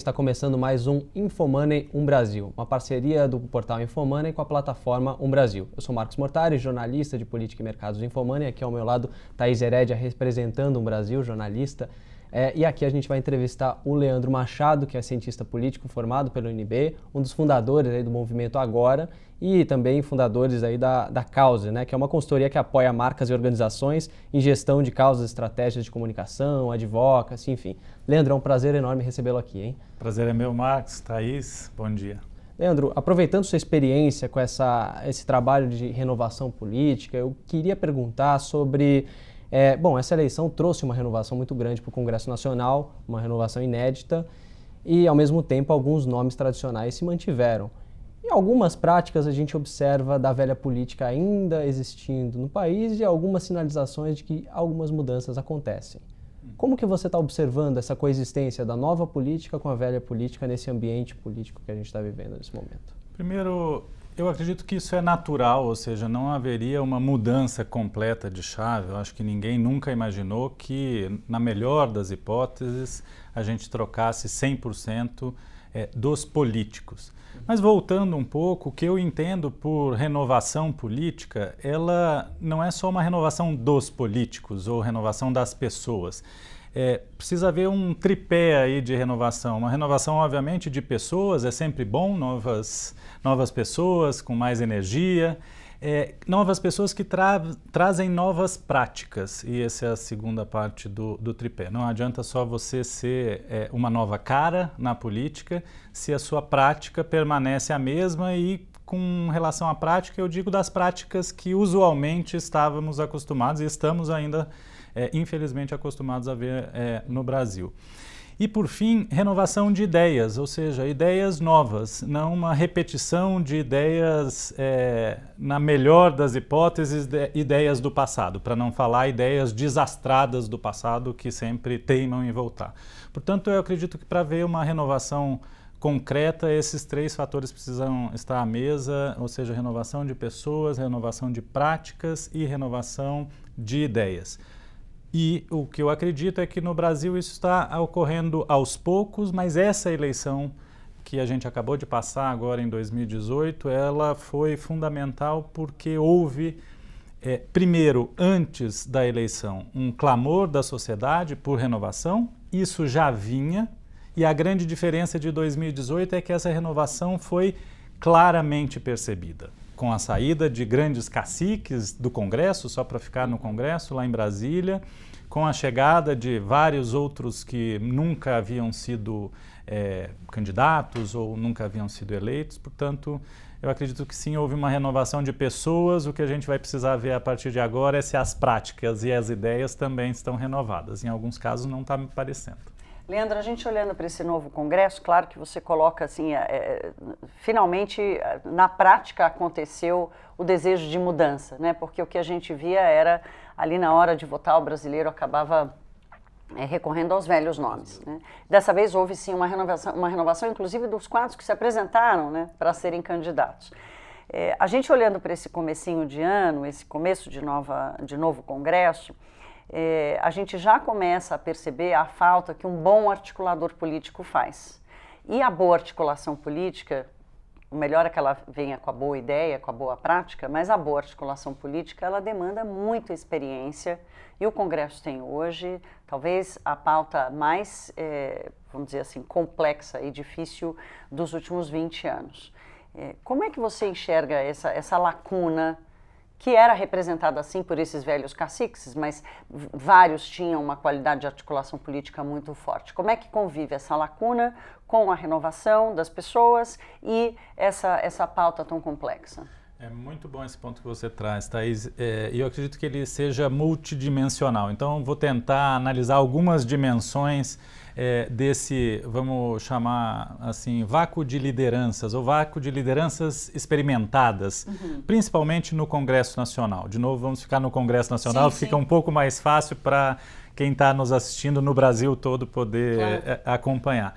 está começando mais um Infomoney Brasil, uma parceria do portal Infomoney com a plataforma Brasil. Eu sou Marcos Mortari, jornalista de política e mercados do Infomoney. Aqui ao meu lado, Thaís Herédia, representando Brasil, jornalista. E aqui a gente vai entrevistar o Leandro Machado, que é cientista político formado pelo UNB, um dos fundadores aí do movimento Agora e também fundadores aí da Cause, né, que é uma consultoria que apoia marcas e organizações em gestão de causas, estratégias de comunicação, advocacy, enfim. Leandro, é um prazer enorme recebê-lo aqui, hein? Prazer é meu, Marcos, Thaís, bom dia. Leandro, aproveitando sua experiência com esse trabalho de renovação política, eu queria perguntar sobre... essa eleição trouxe uma renovação muito grande para o Congresso Nacional, uma renovação inédita, e ao mesmo tempo alguns nomes tradicionais se mantiveram. E algumas práticas a gente observa da velha política ainda existindo no país e algumas sinalizações de que algumas mudanças acontecem. Como que você está observando essa coexistência da nova política com a velha política nesse ambiente político que a gente está vivendo nesse momento? Primeiro, eu acredito que isso é natural, ou seja, não haveria uma mudança completa de chave. Eu acho que ninguém nunca imaginou que, na melhor das hipóteses, a gente trocasse 100% dos políticos. Mas voltando um pouco, o que eu entendo por renovação política, ela não é só uma renovação dos políticos ou renovação das pessoas. Precisa haver um tripé aí de renovação. Uma renovação, obviamente, de pessoas, é sempre bom, novas pessoas com mais energia, novas pessoas que trazem novas práticas, e essa é a segunda parte do tripé. Não adianta só você ser uma nova cara na política se a sua prática permanece a mesma, e com relação à prática, eu digo das práticas que usualmente estávamos acostumados e estamos ainda, infelizmente, acostumados a ver no Brasil. E, por fim, renovação de ideias, ou seja, ideias novas, não uma repetição de ideias, na melhor das hipóteses, ideias do passado, para não falar ideias desastradas do passado que sempre teimam em voltar. Portanto, eu acredito que para haver uma renovação concreta, esses três fatores precisam estar à mesa, ou seja, renovação de pessoas, renovação de práticas e renovação de ideias. E o que eu acredito é que no Brasil isso está ocorrendo aos poucos, mas essa eleição que a gente acabou de passar agora em 2018, ela foi fundamental porque houve, primeiro, antes da eleição, um clamor da sociedade por renovação, isso já vinha, e a grande diferença de 2018 é que essa renovação foi claramente percebida. Com a saída de grandes caciques do Congresso, só para ficar no Congresso, lá em Brasília, com a chegada de vários outros que nunca haviam sido candidatos ou nunca haviam sido eleitos. Portanto, eu acredito que sim, houve uma renovação de pessoas. O que a gente vai precisar ver a partir de agora é se as práticas e as ideias também estão renovadas. Em alguns casos não está me parecendo. Leandro, a gente olhando para esse novo Congresso, claro que você coloca assim, finalmente na prática aconteceu o desejo de mudança, né? Porque o que a gente via era, ali na hora de votar, o brasileiro acabava recorrendo aos velhos nomes, né? Dessa vez houve sim uma renovação inclusive dos quadros que se apresentaram, né, para serem candidatos. A gente olhando para esse comecinho de ano, esse começo de novo Congresso, a gente já começa a perceber a falta que um bom articulador político faz. E a boa articulação política, o melhor é que ela venha com a boa ideia, com a boa prática, mas a boa articulação política, ela demanda muita experiência, e o Congresso tem hoje, talvez, a pauta mais, vamos dizer assim, complexa e difícil dos últimos 20 anos. Como é que você enxerga essa lacuna que era representada assim por esses velhos caciques, mas vários tinham uma qualidade de articulação política muito forte? Como é que convive essa lacuna com a renovação das pessoas e essa pauta tão complexa? É muito bom esse ponto que você traz, Thaís, e eu acredito que ele seja multidimensional. Então, vou tentar analisar algumas dimensões desse, vamos chamar assim, vácuo de lideranças ou vácuo de lideranças experimentadas, principalmente no Congresso Nacional. De novo, vamos ficar no Congresso Nacional, fica um pouco mais fácil para quem está nos assistindo no Brasil todo poder acompanhar.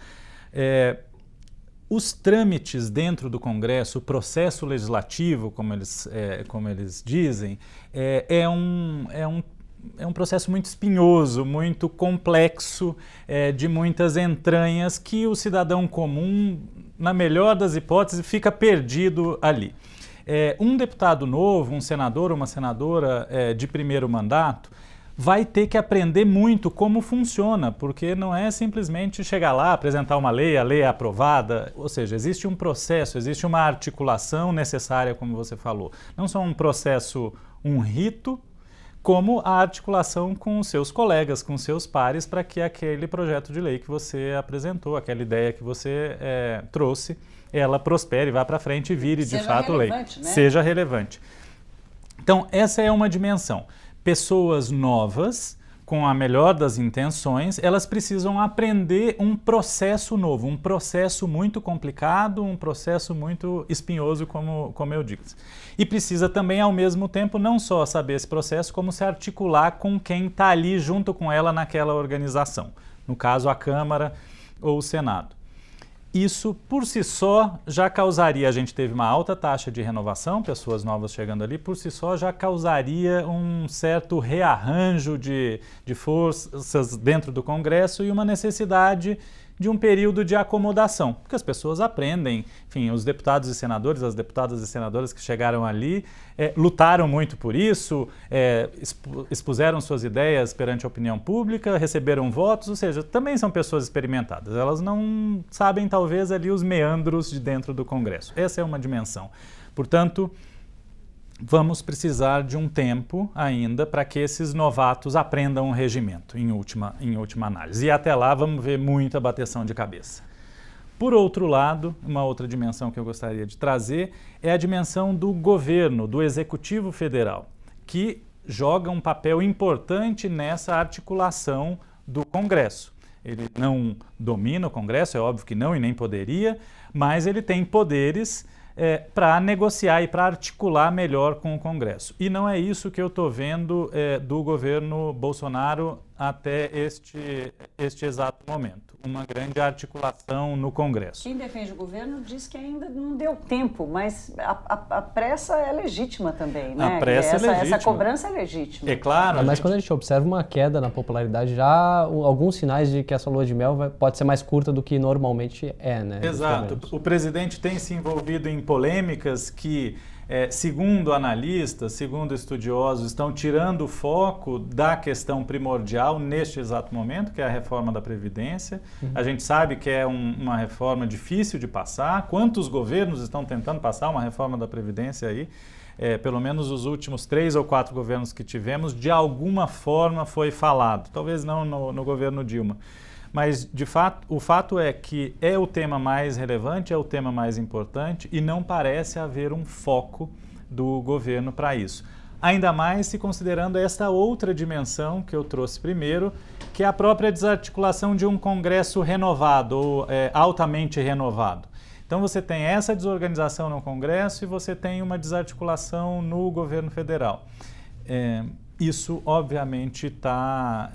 Os trâmites dentro do Congresso, o processo legislativo, como eles dizem, é um um processo muito espinhoso, muito complexo, de muitas entranhas, que o cidadão comum, na melhor das hipóteses, fica perdido ali. Um deputado novo, um senador ou uma senadora de primeiro mandato, vai ter que aprender muito como funciona, porque não é simplesmente chegar lá, apresentar uma lei, a lei é aprovada, ou seja, existe um processo, existe uma articulação necessária, como você falou. Não só um processo, um rito, como a articulação com os seus colegas, com os seus pares, para que aquele projeto de lei que você apresentou, aquela ideia que você trouxe, ela prospere, vá para frente e vire de fato lei. Né? Seja relevante. Então, essa é uma dimensão. Pessoas novas, com a melhor das intenções, elas precisam aprender um processo novo, um processo muito complicado, um processo muito espinhoso, como eu digo. E precisa também, ao mesmo tempo, não só saber esse processo, como se articular com quem está ali junto com ela naquela organização. No caso, a Câmara ou o Senado. Isso, por si só, já causaria, a gente teve uma alta taxa de renovação, pessoas novas chegando ali, por si só já causaria um certo rearranjo de forças dentro do Congresso e uma necessidade de um período de acomodação, porque as pessoas aprendem, enfim, os deputados e senadores, as deputadas e senadoras que chegaram ali, lutaram muito por isso, expuseram suas ideias perante a opinião pública, receberam votos, ou seja, também são pessoas experimentadas, elas não sabem talvez ali os meandros de dentro do Congresso. Essa é uma dimensão. Portanto, vamos precisar de um tempo ainda para que esses novatos aprendam o regimento, em última análise. E até lá vamos ver muita bateção de cabeça. Por outro lado, uma outra dimensão que eu gostaria de trazer é a dimensão do governo, do Executivo Federal, que joga um papel importante nessa articulação do Congresso. Ele não domina o Congresso, é óbvio que não e nem poderia, mas ele tem poderes para negociar e para articular melhor com o Congresso. E não é isso que eu estou vendo do governo Bolsonaro até este exato momento. Uma grande articulação no Congresso. Quem defende o governo diz que ainda não deu tempo, mas a pressa é legítima também, né? A pressa é legítima. Essa cobrança é legítima. É claro. Mas quando a gente observa uma queda na popularidade, já alguns sinais de que essa lua de mel pode ser mais curta do que normalmente né? Exato. O presidente tem se envolvido em polêmicas que, segundo analistas, segundo estudiosos, estão tirando o foco da questão primordial neste exato momento, que é a reforma da Previdência. A gente sabe que é uma reforma difícil de passar. Quantos governos estão tentando passar uma reforma da Previdência aí? Pelo menos os últimos 3 ou 4 governos que tivemos, de alguma forma foi falado. Talvez não no governo Dilma. Mas, de fato, o fato é que é o tema mais relevante, é o tema mais importante e não parece haver um foco do governo para isso. Ainda mais se considerando essa outra dimensão que eu trouxe primeiro, que é a própria desarticulação de um Congresso renovado ou altamente renovado. Então você tem essa desorganização no Congresso e você tem uma desarticulação no governo federal. Isso, obviamente, está...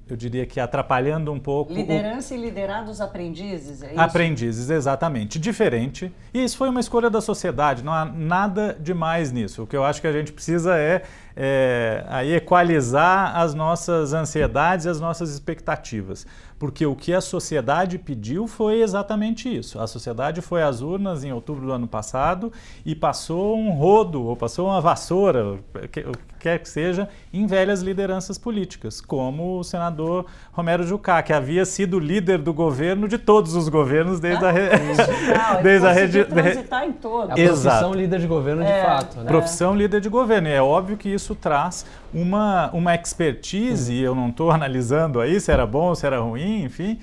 eu diria que atrapalhando um pouco... Liderança e liderados aprendizes, é isso? Aprendizes, exatamente. Diferente. E isso foi uma escolha da sociedade, não há nada demais nisso. O que eu acho que a gente precisa aí equalizar as nossas ansiedades e as nossas expectativas. Porque o que a sociedade pediu foi exatamente isso. A sociedade foi às urnas em outubro do ano passado e passou um rodo, ou passou uma vassoura, o que quer que seja, em velhas lideranças políticas, como o senador Romero Jucá, que havia sido líder do governo de todos os governos desde transitar em todos. A profissão líder de governo de fato. Né? Profissão líder de governo. E é óbvio que isso traz uma expertise, e eu não estou analisando aí se era bom, se era ruim, enfim,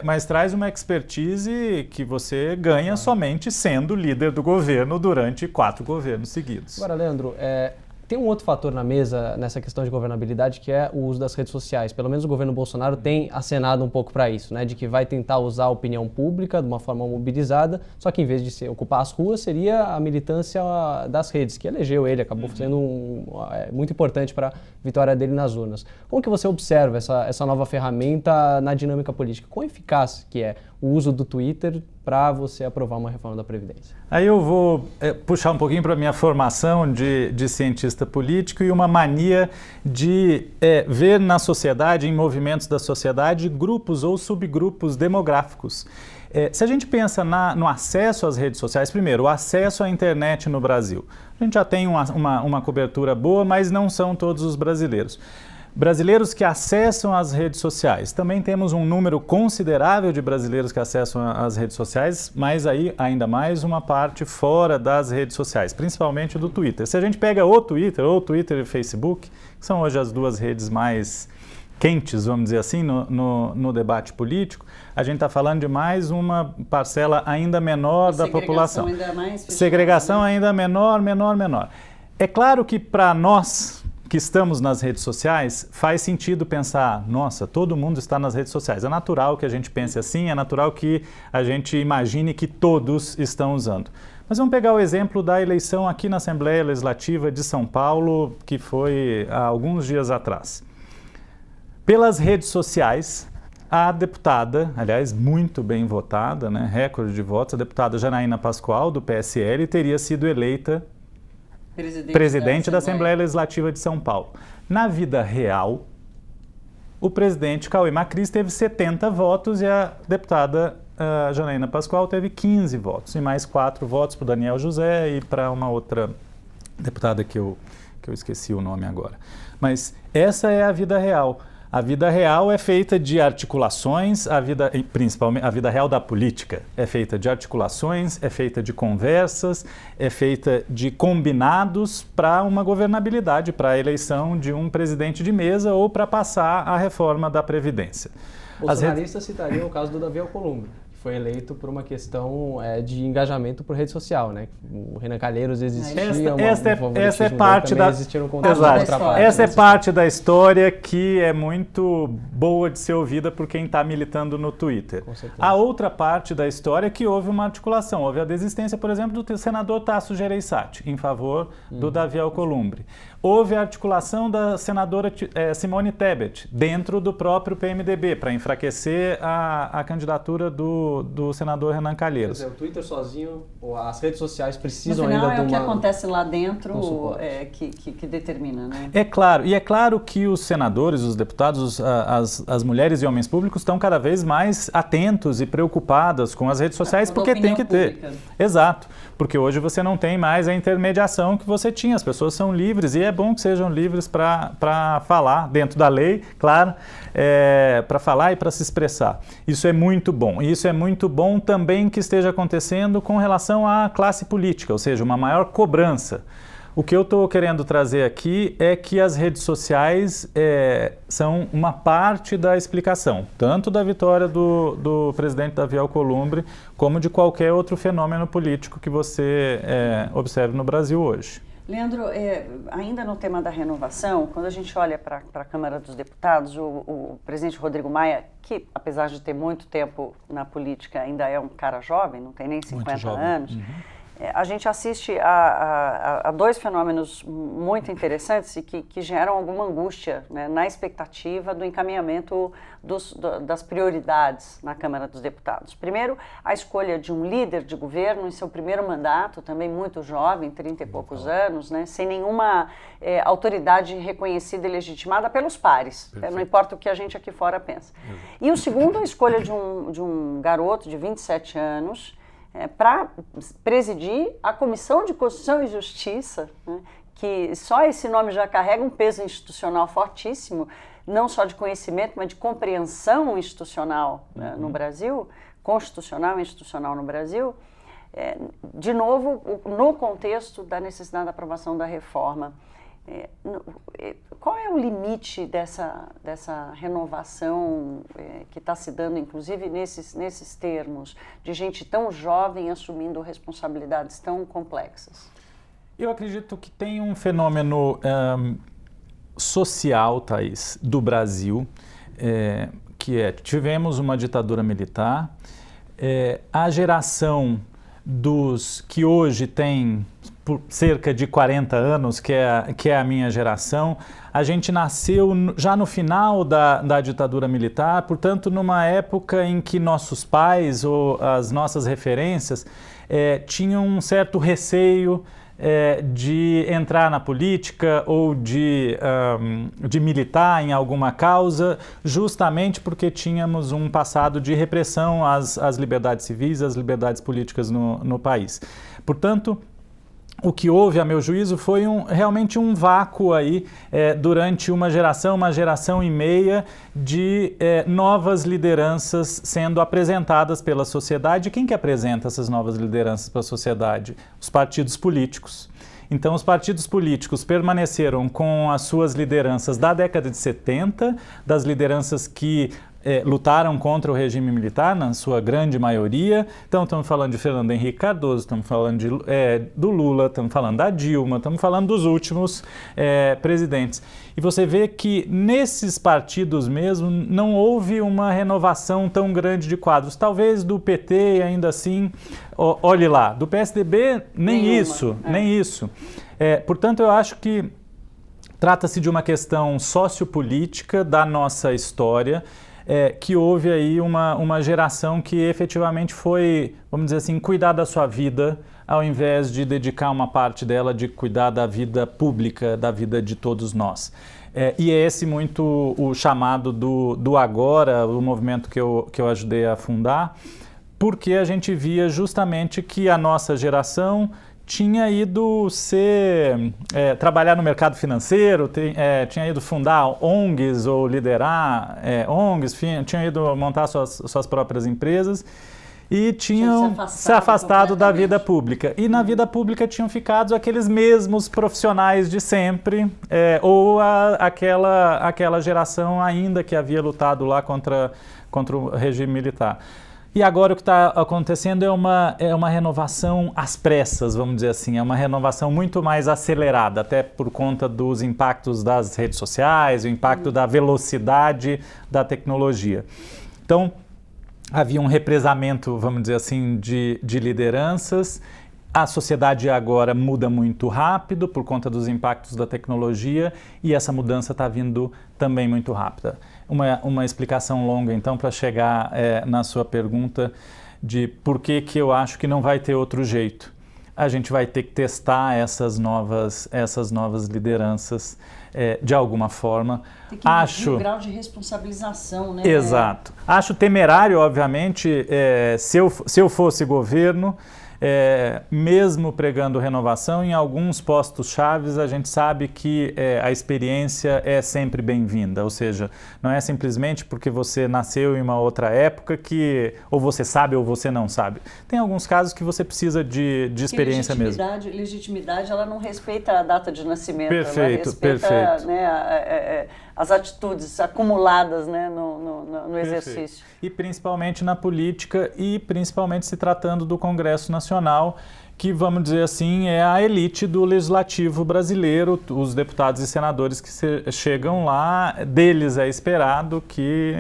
mas traz uma expertise que você ganha somente sendo líder do governo durante 4 governos seguidos. Agora, Leandro, tem um outro fator na mesa nessa questão de governabilidade, que é o uso das redes sociais. Pelo menos o governo Bolsonaro tem acenado um pouco para isso, né? De que vai tentar usar a opinião pública de uma forma mobilizada, só que em vez de ocupar as ruas, seria a militância das redes, que elegeu ele, acabou sendo muito importante para a vitória dele nas urnas. Como que você observa essa nova ferramenta na dinâmica política? Quão eficaz que é o uso do Twitter para você aprovar uma reforma da Previdência? Aí eu vou puxar um pouquinho para a minha formação de cientista político e uma mania de ver na sociedade, em movimentos da sociedade, grupos ou subgrupos demográficos. Se a gente pensa no acesso às redes sociais, primeiro, o acesso à internet no Brasil. A gente já tem uma cobertura boa, mas não são todos os brasileiros. Brasileiros que acessam as redes sociais. Também temos um número considerável de brasileiros que acessam as redes sociais, mas aí ainda mais uma parte fora das redes sociais, principalmente do Twitter. Se a gente pega o Twitter e Facebook, que são hoje as duas redes mais quentes, vamos dizer assim, no debate político, a gente está falando de mais uma parcela ainda menor da população. Segregação ainda menor. É claro que para nós que estamos nas redes sociais, faz sentido pensar, nossa, todo mundo está nas redes sociais. É natural que a gente pense assim, é natural que a gente imagine que todos estão usando. Mas vamos pegar o exemplo da eleição aqui na Assembleia Legislativa de São Paulo, que foi há alguns dias atrás. Pelas redes sociais, a deputada, aliás, muito bem votada, né, recorde de votos, a deputada Janaína Pascoal, do PSL, teria sido eleita presidente da Assembleia Legislativa de São Paulo. Na vida real, o presidente Cauê Macris teve 70 votos e a deputada Janaína Pascoal teve 15 votos. E mais 4 votos para o Daniel José e para uma outra deputada que eu esqueci o nome agora. Mas essa é a vida real. A vida real é feita de articulações, principalmente a vida real da política é feita de articulações, é feita de conversas, é feita de combinados para uma governabilidade, para a eleição de um presidente de mesa ou para passar a reforma da Previdência. Bolsonaristas citariam o caso do Davi Alcolumbre, que foi eleito por uma questão de engajamento por rede social, né? O Renan Calheiros existia, essa é parte da essa é parte da história que é muito boa de ser ouvida por quem está militando no Twitter. A outra parte da história é que houve uma articulação, houve a desistência, por exemplo, do senador Tasso Gereissati em favor do Davi Alcolumbre. Houve a articulação da senadora Simone Tebet dentro do próprio PMDB para enfraquecer a candidatura do senador Renan Calheiros. Quer dizer, o Twitter sozinho, ou as redes sociais precisam no final, ainda de uma... é o que acontece lá dentro que determina, né? É claro que os senadores, os deputados, as mulheres e homens públicos estão cada vez mais atentos e preocupadas com as redes sociais porque tem que ter. Exato, porque hoje você não tem mais a intermediação que você tinha, as pessoas são livres e é bom que sejam livres para falar, dentro da lei, claro, para falar e para se expressar. Isso é muito bom. E isso é muito bom também que esteja acontecendo com relação à classe política, ou seja, uma maior cobrança. O que eu estou querendo trazer aqui é que as redes sociais são uma parte da explicação, tanto da vitória do presidente Davi Alcolumbre, como de qualquer outro fenômeno político que você observe no Brasil hoje. Leandro, ainda no tema da renovação, quando a gente olha para a Câmara dos Deputados, o presidente Rodrigo Maia, que apesar de ter muito tempo na política, ainda é um cara jovem, não tem nem 50 anos, a gente assiste a dois fenômenos muito interessantes e que geram alguma angústia, né, na expectativa do encaminhamento das prioridades na Câmara dos Deputados. Primeiro, a escolha de um líder de governo em seu primeiro mandato, também muito jovem, 30 e poucos anos, né, sem nenhuma autoridade reconhecida e legitimada pelos pares, não importa o que a gente aqui fora pensa. E o segundo, a escolha de um garoto de 27 anos, para presidir a Comissão de Constituição e Justiça, né, que só esse nome já carrega um peso institucional fortíssimo, não só de conhecimento, mas de compreensão institucional, né, no Brasil, constitucional e institucional no Brasil, de novo, no contexto da necessidade da aprovação da reforma. Qual é o limite dessa renovação que está se dando, inclusive nesses termos, de gente tão jovem assumindo responsabilidades tão complexas? Eu acredito que tem um fenômeno social, Thaís, do Brasil, que tivemos uma ditadura militar, a geração dos que hoje têm por cerca de 40 anos, que é a minha geração, a gente nasceu já no final da ditadura militar, portanto, numa época em que nossos pais ou as nossas referências tinham um certo receio de entrar na política ou de militar em alguma causa, justamente porque tínhamos um passado de repressão às liberdades civis, às liberdades políticas no país. Portanto, o que houve, a meu juízo, foi realmente um vácuo aí durante uma geração e meia de novas lideranças sendo apresentadas pela sociedade. Quem que apresenta essas novas lideranças para a sociedade? Os partidos políticos. Então, os partidos políticos permaneceram com as suas lideranças da década de 70, das lideranças que lutaram contra o regime militar, na sua grande maioria. Então, estamos falando de Fernando Henrique Cardoso, estamos falando do Lula, estamos falando da Dilma, estamos falando dos últimos presidentes. E você vê que nesses partidos mesmo não houve uma renovação tão grande de quadros. Talvez do PT, ainda assim, olhe lá, do PSDB, nem isso. Portanto, eu acho que trata-se de uma questão sociopolítica da nossa história, que houve aí uma geração que efetivamente foi, vamos dizer assim, cuidar da sua vida, ao invés de dedicar uma parte dela de cuidar da vida pública, da vida de todos nós. E é esse muito o chamado do agora, o movimento que eu ajudei a fundar, porque a gente via justamente que a nossa geração tinha ido trabalhar no mercado financeiro, tinha ido fundar ONGs ou liderar ONGs, tinha ido montar suas próprias empresas e tinham se afastado da vida pública. E na vida pública tinham ficado aqueles mesmos profissionais de sempre, ou aquela geração ainda que havia lutado lá contra o regime militar. E agora o que está acontecendo é uma renovação às pressas, vamos dizer assim, é uma renovação muito mais acelerada, até por conta dos impactos das redes sociais, o impacto da velocidade da tecnologia. Então, havia um represamento, vamos dizer assim, de lideranças. A sociedade agora muda muito rápido por conta dos impactos da tecnologia e essa mudança está vindo também muito rápida. Uma explicação longa, então, para chegar na sua pergunta de por que eu acho que não vai ter outro jeito. A gente vai ter que testar essas novas lideranças de alguma forma. Tem que medir o grau de responsabilização, né? Exato. Acho temerário, obviamente, se eu fosse governo, mesmo pregando renovação, em alguns postos chaves a gente sabe que a experiência é sempre bem-vinda, ou seja, não é simplesmente porque você nasceu em uma outra época que ou você sabe ou você não sabe. Tem alguns casos que você precisa de experiência mesmo. Legitimidade, ela não respeita a data de nascimento, perfeito, ela respeita, perfeito. Né, as atitudes acumuladas, né, no exercício. E principalmente na política e principalmente se tratando do Congresso Nacional, que, vamos dizer assim, é a elite do legislativo brasileiro, os deputados e senadores que chegam lá, deles é esperado que,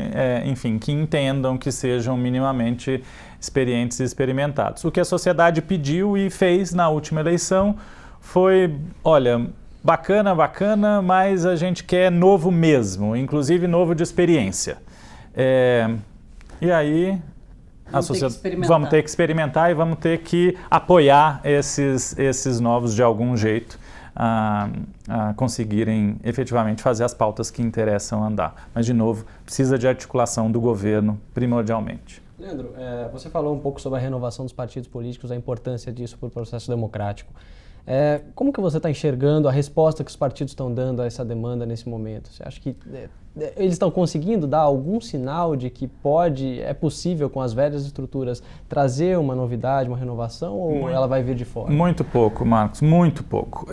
enfim, que entendam, que sejam minimamente experientes e experimentados. O que a sociedade pediu e fez na última eleição foi, olha, bacana, mas a gente quer novo mesmo, inclusive novo de experiência. E aí vamos ter que experimentar e vamos ter que apoiar esses novos de algum jeito a conseguirem efetivamente fazer as pautas que interessam andar. Mas, de novo, precisa de articulação do governo primordialmente. Leandro, você falou um pouco sobre a renovação dos partidos políticos, a importância disso para o processo democrático. Como que você está enxergando a resposta que os partidos estão dando a essa demanda nesse momento? Você acha que eles estão conseguindo dar algum sinal de que é possível, com as velhas estruturas, trazer uma novidade, uma renovação, ou ela vai vir de fora? Muito pouco, Marcos, muito pouco.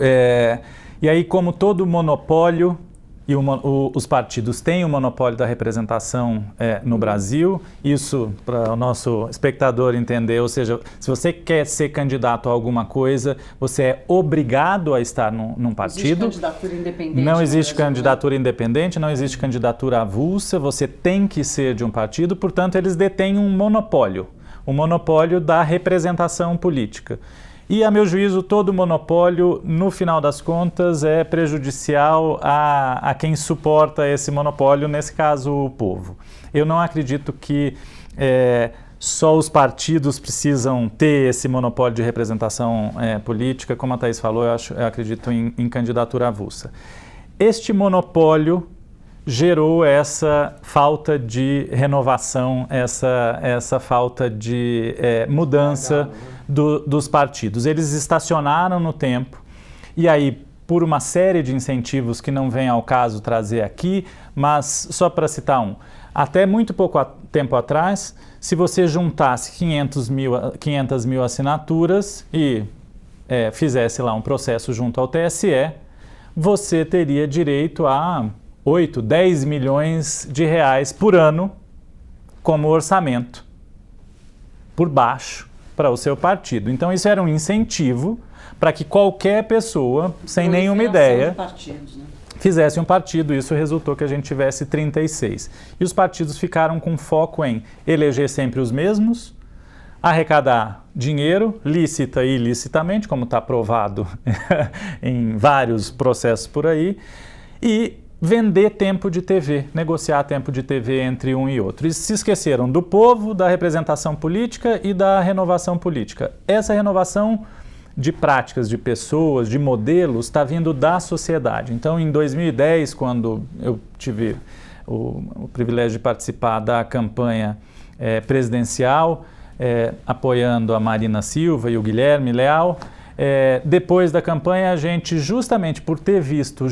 E aí, como todo monopólio, e os partidos têm o monopólio da representação no Brasil, isso para o nosso espectador entender, ou seja, se você quer ser candidato a alguma coisa, você é obrigado a estar num partido. Não existe candidatura independente. Não existe candidatura independente, não existe candidatura avulsa, você tem que ser de um partido, portanto eles detêm um monopólio, o monopólio da representação política. E, a meu juízo, todo monopólio, no final das contas, é prejudicial a quem suporta esse monopólio, nesse caso, o povo. Eu não acredito que só os partidos precisam ter esse monopólio de representação política. Como a Thaís falou, eu acredito em candidatura avulsa. Este monopólio gerou essa falta de renovação, essa falta de mudança dos partidos. Eles estacionaram no tempo e aí, por uma série de incentivos que não vem ao caso trazer aqui, mas só para citar um, até muito pouco tempo atrás, se você juntasse 500 mil assinaturas e fizesse lá um processo junto ao TSE, você teria direito a 8, 10 milhões de reais por ano como orçamento por baixo para o seu partido. Então isso era um incentivo para que qualquer pessoa, sem nenhuma ideia, fizesse um partido. Isso resultou que a gente tivesse 36. E os partidos ficaram com foco em eleger sempre os mesmos, arrecadar dinheiro, lícita e ilicitamente, como está provado em vários processos por aí, e vender tempo de TV, negociar tempo de TV entre um e outro. E se esqueceram do povo, da representação política e da renovação política. Essa renovação de práticas, de pessoas, de modelos, está vindo da sociedade. Então, em 2010, quando eu tive o privilégio de participar da campanha presidencial, apoiando a Marina Silva e o Guilherme Leal, depois da campanha, a gente, justamente por ter visto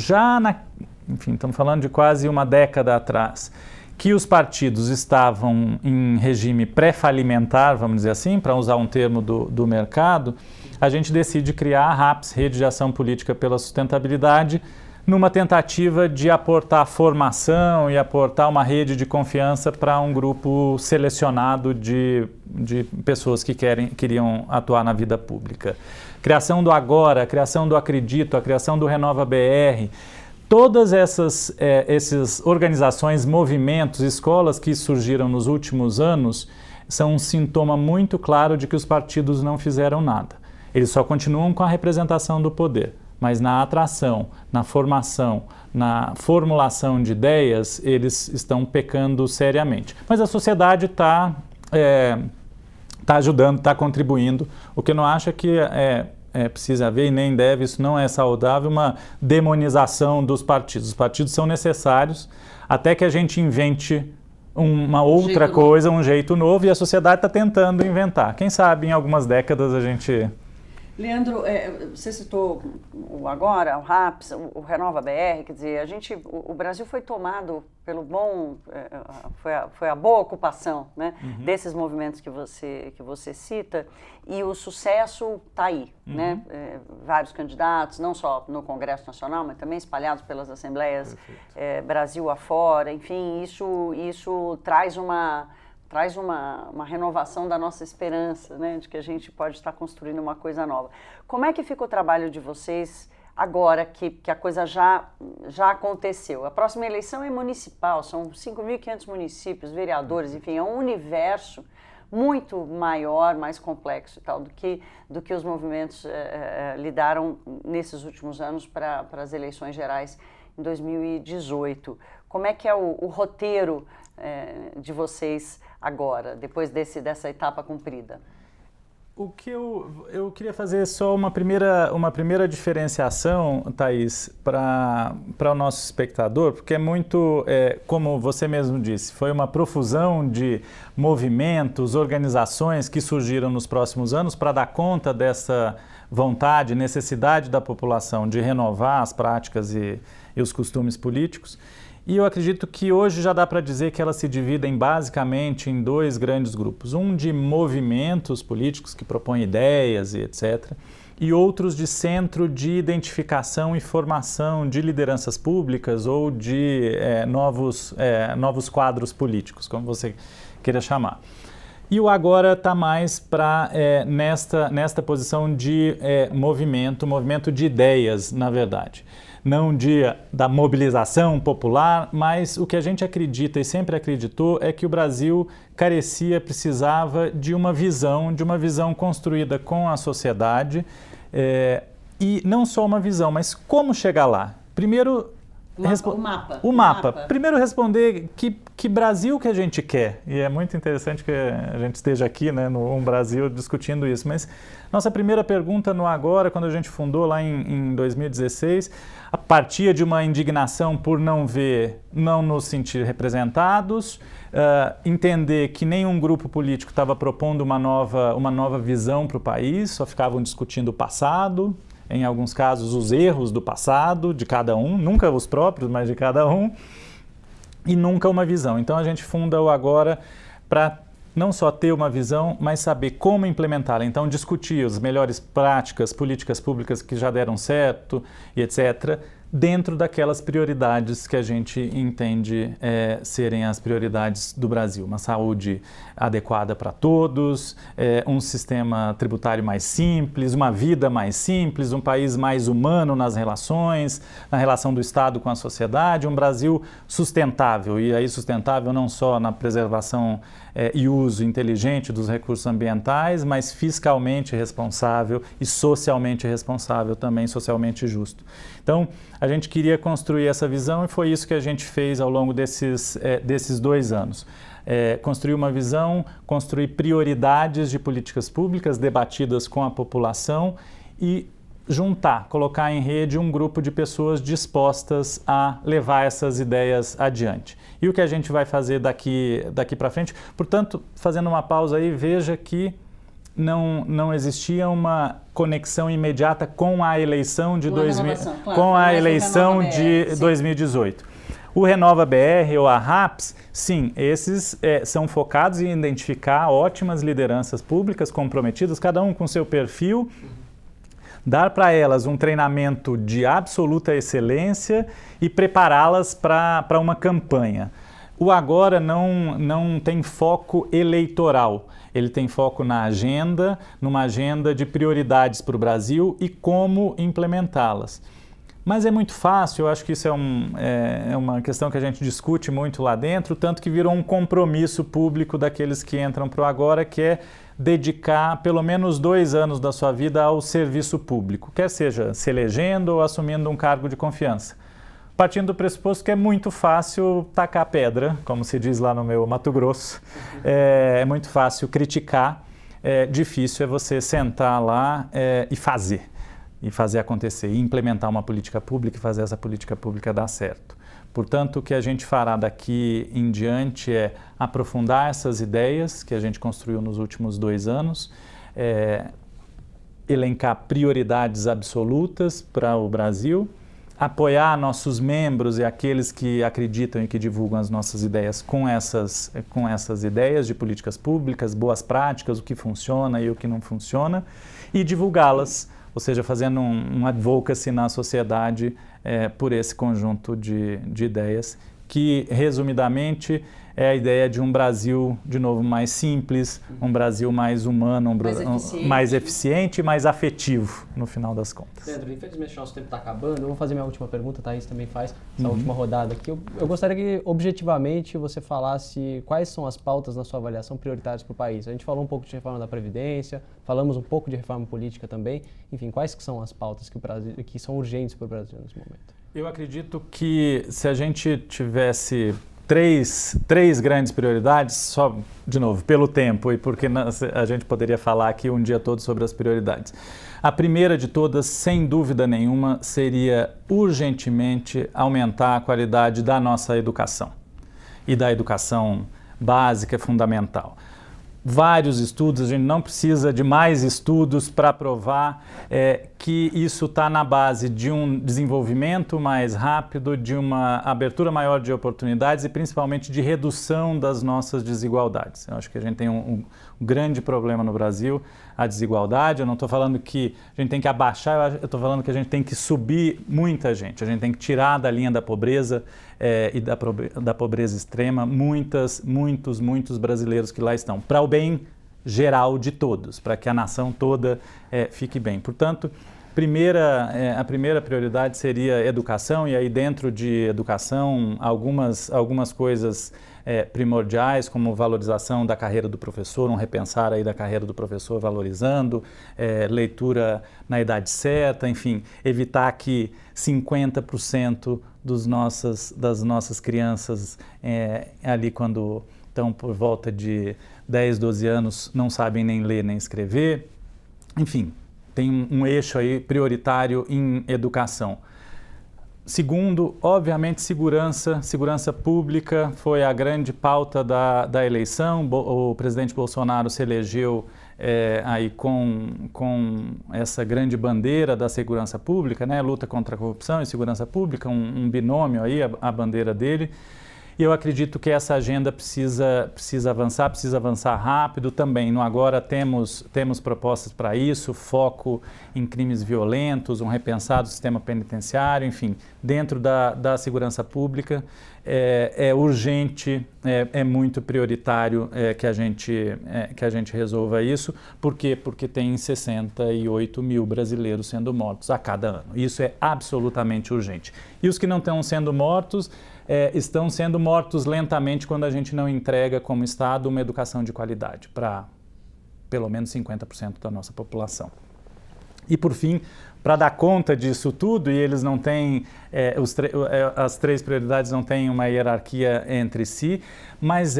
enfim, estamos falando de quase uma década atrás, que os partidos estavam em regime pré-falimentar, vamos dizer assim, para usar um termo do mercado, a gente decide criar a RAPS, Rede de Ação Política pela Sustentabilidade, numa tentativa de aportar formação e aportar uma rede de confiança para um grupo selecionado de pessoas que queriam atuar na vida pública. Criação do Agora, a criação do Acredito, a criação do Renova BR, todas essas organizações, movimentos, escolas que surgiram nos últimos anos são um sintoma muito claro de que os partidos não fizeram nada. Eles só continuam com a representação do poder, mas na atração, na formação, na formulação de ideias, eles estão pecando seriamente. Mas a sociedade está ajudando, está contribuindo. O que eu não acho é que precisa haver, e nem deve, isso não é saudável, uma demonização dos partidos. Os partidos são necessários até que a gente invente uma outra coisa, um jeito novo, e a sociedade está tentando inventar. Quem sabe em algumas décadas a gente... Leandro, você citou o Agora, o RAPS, o Renova BR, quer dizer, o Brasil foi tomado pelo bom, foi a boa ocupação, né, desses movimentos que você cita, e o sucesso está aí, né, vários candidatos, não só no Congresso Nacional, mas também espalhados pelas assembleias Brasil afora, enfim, isso traz uma renovação da nossa esperança, né, de que a gente pode estar construindo uma coisa nova. Como é que fica o trabalho de vocês agora que a coisa já aconteceu? A próxima eleição é municipal, são 5.500 municípios, vereadores, enfim, é um universo muito maior, mais complexo e tal, do que os movimentos lidaram nesses últimos anos para as eleições gerais em 2018. Como é que é o roteiro de vocês agora, depois dessa etapa cumprida? O que eu queria fazer só uma primeira diferenciação, Thaís, para o nosso espectador, porque é muito, como você mesmo disse, foi uma profusão de movimentos, organizações que surgiram nos próximos anos para dar conta dessa vontade, necessidade da população de renovar as práticas e os costumes políticos. E eu acredito que hoje já dá para dizer que elas se dividem basicamente em dois grandes grupos. Um de movimentos políticos que propõem ideias e etc. E outros de centro de identificação e formação de lideranças públicas ou de novos quadros políticos, como você queira chamar. E o Agora está mais nesta posição de movimento de ideias, na verdade. não da mobilização popular, mas o que a gente acredita e sempre acreditou é que o Brasil precisava de uma visão construída com a sociedade, e não só uma visão, mas como chegar lá. Primeiro, o mapa. Primeiro responder que Brasil que a gente quer. E é muito interessante que a gente esteja aqui, né, no Brasil, discutindo isso. Mas nossa primeira pergunta no Agora, quando a gente fundou lá em 2016, partia de uma indignação por não nos sentir representados, entender que nenhum grupo político estava propondo uma nova visão para o país, só ficavam discutindo o passado, em alguns casos os erros do passado, de cada um, nunca os próprios, mas de cada um, e nunca uma visão. Então a gente funda o Agora para não só ter uma visão, mas saber como implementá-la. Então discutir as melhores práticas, políticas públicas que já deram certo e etc., dentro daquelas prioridades que a gente entende serem as prioridades do Brasil. Uma saúde adequada para todos, um sistema tributário mais simples, uma vida mais simples, um país mais humano nas relações, na relação do Estado com a sociedade, um Brasil sustentável, e aí sustentável não só na preservação e uso inteligente dos recursos ambientais, mas fiscalmente responsável e socialmente responsável também, socialmente justo. Então, a gente queria construir essa visão e foi isso que a gente fez ao longo desses 2 anos. Construir uma visão, construir prioridades de políticas públicas debatidas com a população e colocar em rede um grupo de pessoas dispostas a levar essas ideias adiante. E o que a gente vai fazer daqui para frente? Portanto, fazendo uma pausa aí, veja que não existia uma conexão imediata com a eleição de 2018. O Renova BR ou a RAPS, sim, esses são focados em identificar ótimas lideranças públicas comprometidas, cada um com seu perfil, dar para elas um treinamento de absoluta excelência e prepará-las para uma campanha. O Agora não tem foco eleitoral, ele tem foco numa agenda de prioridades para o Brasil e como implementá-las. Mas é muito fácil, eu acho que isso é uma questão que a gente discute muito lá dentro, tanto que virou um compromisso público daqueles que entram para o Agora, que é dedicar pelo menos 2 anos da sua vida ao serviço público, quer seja se elegendo ou assumindo um cargo de confiança. Partindo do pressuposto que é muito fácil tacar pedra, como se diz lá no meu Mato Grosso, é muito fácil criticar, difícil é você sentar lá e fazer acontecer, e implementar uma política pública e fazer essa política pública dar certo. Portanto, o que a gente fará daqui em diante é aprofundar essas ideias que a gente construiu nos últimos 2 anos, elencar prioridades absolutas para o Brasil, apoiar nossos membros e aqueles que acreditam e que divulgam as nossas ideias com essas ideias de políticas públicas, boas práticas, o que funciona e o que não funciona, e divulgá-las, ou seja, fazendo um advocacy na sociedade por esse conjunto de ideias, que, resumidamente, é a ideia de um Brasil, de novo, mais simples, um Brasil mais humano, mais eficiente e mais afetivo, no final das contas. Pedro, infelizmente o nosso tempo está acabando. Eu vou fazer minha última pergunta, Thaís também faz essa última rodada aqui. Eu gostaria que, objetivamente, você falasse quais são as pautas, na sua avaliação, prioritárias para o país. A gente falou um pouco de reforma da Previdência, falamos um pouco de reforma política também. Enfim, quais que são as pautas que são urgentes para o Brasil nesse momento? Eu acredito que se a gente tivesse três grandes prioridades, só, de novo, pelo tempo e porque a gente poderia falar aqui um dia todo sobre as prioridades. A primeira de todas, sem dúvida nenhuma, seria urgentemente aumentar a qualidade da nossa educação e da educação básica fundamental. Vários estudos, a gente não precisa de mais estudos para provar que isso está na base de um desenvolvimento mais rápido, de uma abertura maior de oportunidades e principalmente de redução das nossas desigualdades. Eu acho que a gente tem um grande problema no Brasil, a desigualdade. Eu não estou falando que a gente tem que abaixar, eu estou falando que a gente tem que subir muita gente, a gente tem que tirar da linha da pobreza e da pobreza extrema muitos brasileiros que lá estão, para o bem geral de todos, para que a nação toda fique bem. Portanto, A primeira prioridade seria educação, e aí dentro de educação algumas coisas primordiais, como valorização da carreira do professor, um repensar aí da carreira do professor valorizando, leitura na idade certa, enfim, evitar que 50% das nossas crianças ali quando estão por volta de 10, 12 anos não sabem nem ler nem escrever, enfim, tem um eixo aí prioritário em educação. Segundo, obviamente, segurança pública foi a grande pauta da eleição. O presidente Bolsonaro se elegeu aí com essa grande bandeira da segurança pública, né? Luta contra a corrupção e segurança pública, um binômio aí, a bandeira dele. E eu acredito que essa agenda precisa avançar rápido também. No Agora temos propostas para isso, foco em crimes violentos, um repensado sistema penitenciário, enfim, dentro da segurança pública é urgente, é muito prioritário que a gente resolva isso. Por quê? Porque tem 68 mil brasileiros sendo mortos a cada ano. Isso é absolutamente urgente. E os que não estão sendo mortos estão sendo mortos lentamente quando a gente não entrega como Estado uma educação de qualidade para pelo menos 50% da nossa população. E por fim, para dar conta disso tudo, e eles não têm, as três prioridades não têm uma hierarquia entre si, mas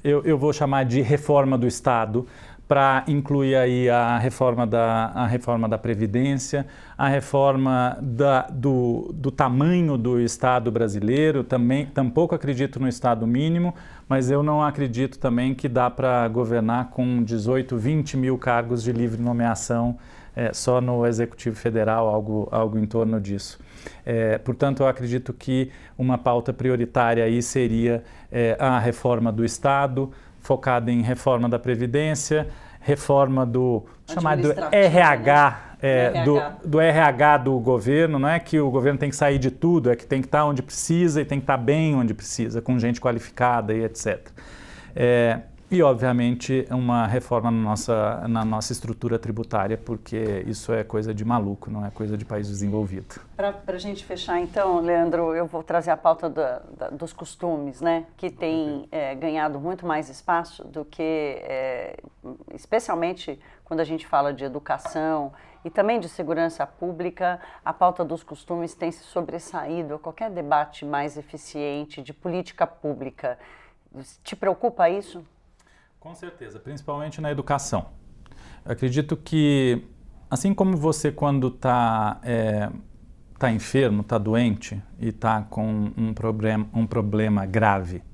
eu vou chamar de reforma do Estado, para incluir aí a reforma da Previdência, a reforma do tamanho do Estado brasileiro. Tampouco acredito no Estado mínimo, mas eu não acredito também que dá para governar com 18, 20 mil cargos de livre nomeação só no Executivo Federal, algo em torno disso. Portanto, eu acredito que uma pauta prioritária aí seria a reforma do Estado, focada em reforma da Previdência, reforma do RH, né? do RH do governo. Não é que o governo tem que sair de tudo, é que tem que estar onde precisa e tem que estar bem onde precisa, com gente qualificada e etc. E, obviamente, uma reforma na nossa estrutura tributária, porque isso é coisa de maluco, não é coisa de país desenvolvido. Para a gente fechar, então, Leandro, eu vou trazer a pauta dos costumes, né? Que tem ganhado muito mais espaço do que, especialmente quando a gente fala de educação e também de segurança pública, a pauta dos costumes tem se sobressaído a qualquer debate mais eficiente de política pública. Te preocupa isso? Com certeza, principalmente na educação. Eu acredito que, assim como você quando está enfermo, está doente e está com um problema grave,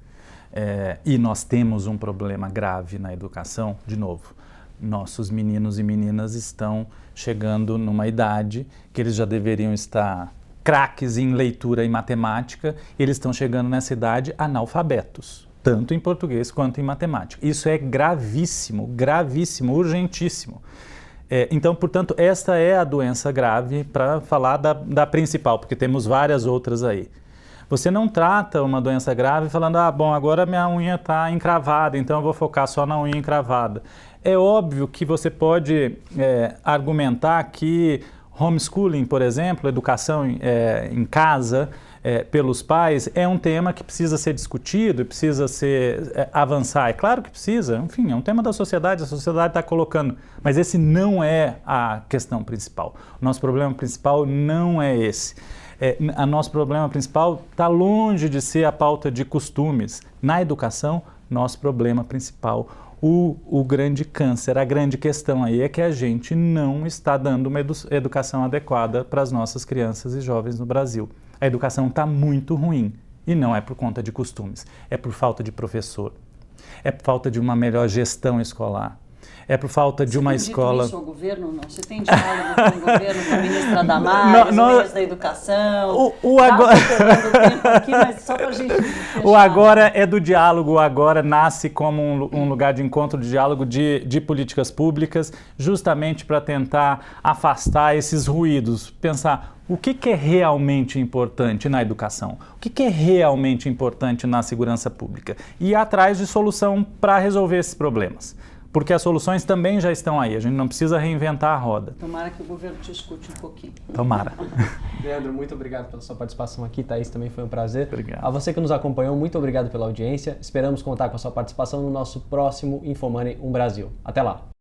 e nós temos um problema grave na educação, de novo, nossos meninos e meninas estão chegando numa idade que eles já deveriam estar craques em leitura e matemática, eles estão chegando nessa idade analfabetos, tanto em português quanto em matemática. Isso é gravíssimo, gravíssimo, urgentíssimo. Então, portanto, esta é a doença grave, para falar da principal, porque temos várias outras aí. Você não trata uma doença grave falando, bom, agora minha unha está encravada, então eu vou focar só na unha encravada. É óbvio que você pode argumentar que homeschooling, por exemplo, educação em casa, pelos pais, é um tema que precisa ser discutido, precisa avançar. É claro que precisa, enfim, é um tema da sociedade, a sociedade está colocando, mas esse não é a questão principal. O nosso problema principal não é esse. O nosso problema principal está longe de ser a pauta de costumes. Na educação, nosso problema principal, o grande câncer, a grande questão aí é que a gente não está dando uma educação adequada para as nossas crianças e jovens no Brasil. A educação está muito ruim e não é por conta de costumes, é por falta de professor, é por falta de uma melhor gestão escolar, é por falta de uma escola... Você tem dito isso ao governo ou não? Você tem diálogo com o governo, com a ministra Damares, o ministro da Educação? O Agora é do diálogo, o Agora nasce como um lugar de encontro, de diálogo de políticas públicas, justamente para tentar afastar esses ruídos, pensar o que é realmente importante na educação, o que é realmente importante na segurança pública e ir atrás de solução para resolver esses problemas. porque as soluções também já estão aí, a gente não precisa reinventar a roda. Tomara que o governo te escute um pouquinho. Tomara. Leandro, muito obrigado pela sua participação aqui. Thaís, também foi um prazer. Obrigado. A você que nos acompanhou, muito obrigado pela audiência. Esperamos contar com a sua participação no nosso próximo InfoMoney Brasil. Até lá!